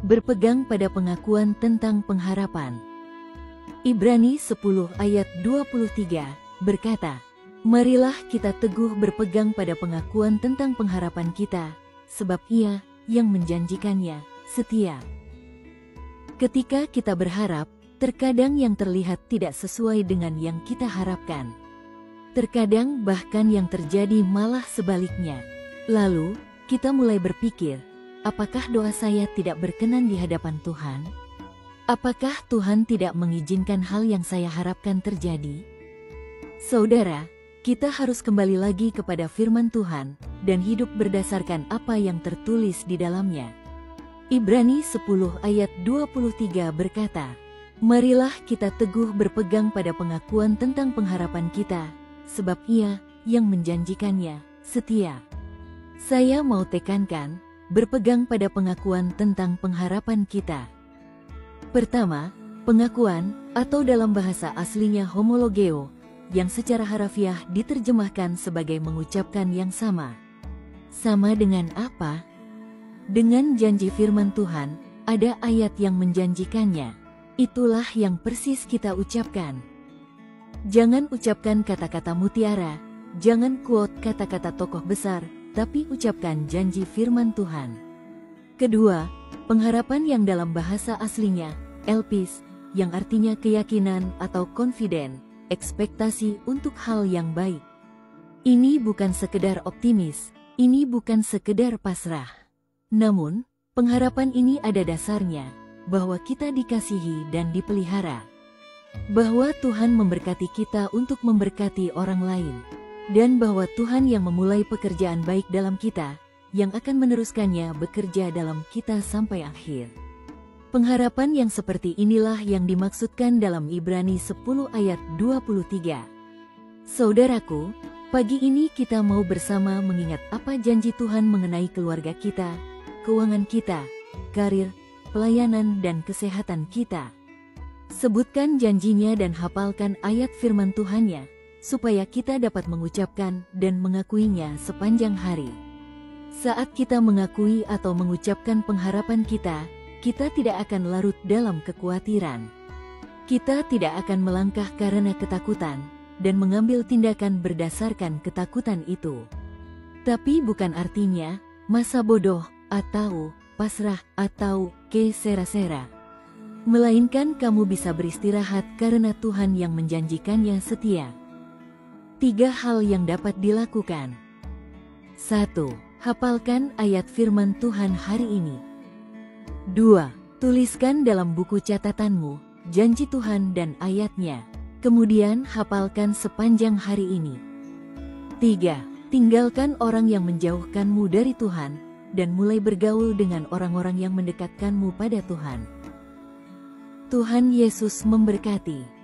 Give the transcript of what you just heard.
berpegang pada pengakuan tentang pengharapan. Ibrani 10 ayat 23 berkata, "Marilah kita teguh berpegang pada pengakuan tentang pengharapan kita, sebab Ia yang menjanjikannya setia." Ketika kita berharap, terkadang yang terlihat tidak sesuai dengan yang kita harapkan. Terkadang bahkan yang terjadi malah sebaliknya. Lalu, kita mulai berpikir, apakah doa saya tidak berkenan di hadapan Tuhan? Apakah Tuhan tidak mengizinkan hal yang saya harapkan terjadi? Saudara, kita harus kembali lagi kepada firman Tuhan dan hidup berdasarkan apa yang tertulis di dalamnya. Ibrani 10 ayat 23 berkata, "Marilah kita teguh berpegang pada pengakuan tentang pengharapan kita, sebab Ia yang menjanjikannya setia." Saya mau tekankan, berpegang pada pengakuan tentang pengharapan kita. Pertama, pengakuan atau dalam bahasa aslinya homologeo, yang secara harafiah diterjemahkan sebagai mengucapkan yang sama. Sama dengan apa? Dengan janji firman Tuhan, ada ayat yang menjanjikannya. Itulah yang persis kita ucapkan. Jangan ucapkan kata-kata mutiara, jangan quote kata-kata tokoh besar, tapi ucapkan janji firman Tuhan. Kedua, pengharapan yang dalam bahasa aslinya, elpis, yang artinya keyakinan atau confident, ekspektasi untuk hal yang baik. Ini bukan sekedar optimis, ini bukan sekedar pasrah. Namun, pengharapan ini ada dasarnya, bahwa kita dikasihi dan dipelihara. Bahwa Tuhan memberkati kita untuk memberkati orang lain. Dan bahwa Tuhan yang memulai pekerjaan baik dalam kita, yang akan meneruskannya bekerja dalam kita sampai akhir. Pengharapan yang seperti inilah yang dimaksudkan dalam Ibrani 10 ayat 23. Saudaraku, pagi ini kita mau bersama mengingat apa janji Tuhan mengenai keluarga kita, keuangan kita, karir, pelayanan dan kesehatan kita. Sebutkan janjinya dan hafalkan ayat firman Tuhannya, supaya kita dapat mengucapkan dan mengakuinya sepanjang hari. Saat kita mengakui atau mengucapkan pengharapan kita tidak akan larut dalam kekhawatiran. Kita tidak akan melangkah karena ketakutan, dan mengambil tindakan berdasarkan ketakutan itu. Tapi bukan artinya masa bodoh, atau pasrah, atau kesera-sera. Melainkan kamu bisa beristirahat karena Tuhan yang menjanjikannya setia. 3 hal yang dapat dilakukan. 1. Hafalkan ayat firman Tuhan hari ini. 2. Tuliskan dalam buku catatanmu, janji Tuhan dan ayatnya. Kemudian hafalkan sepanjang hari ini. 3. Tinggalkan orang yang menjauhkanmu dari Tuhan, dan mulai bergaul dengan orang-orang yang mendekatkanmu pada Tuhan. Tuhan Yesus memberkati.